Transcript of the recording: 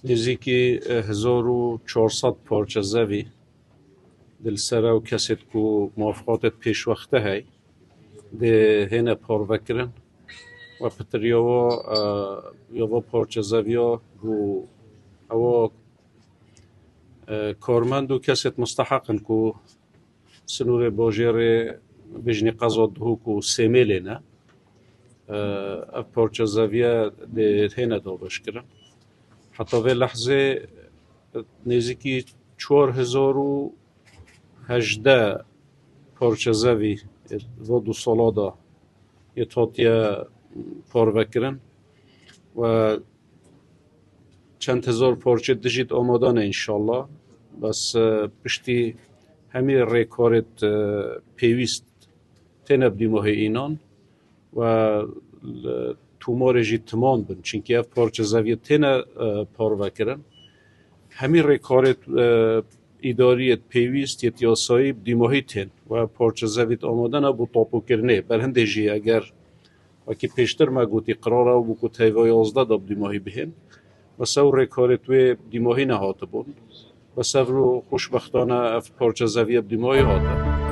نزدیکی 1400 پارچه زوی دل سره و کسید که موافقاتت پیش وقته هی ده هنه پار وکرن و پتریاوا یاوا پارچه زویا و او کارمند و کسید مستحقن که سنور باجر بجنی قضا دهو که سیمیلی نه اف پارچه زویا ده هنه دابش کرن حتی به لحظه نزدیکی 4018 پارچه زوی و دو سالادا یه تاتیا پار وکرن و چند هزار پارچه دجید آمادانه انشالله بس پشتی همین ریکارت پیویست تنب دیمه اینان و تومار جی تمام بن چونکه اف پارچه زوی تنه پار وکرن همین ریکارت اداریت پیویست یه یاسایی دیمه تن و پارچه زویت آمادانه بو تاپو کرنه برهنده جی اگر وکی پیشتر ما گوتی قراره و بو تایوای 11 داب دیمه بهن بس او ریکارت و دیمه نهاته بون بس او رو خوشبختانه اف پارچه زوی دیمه هاته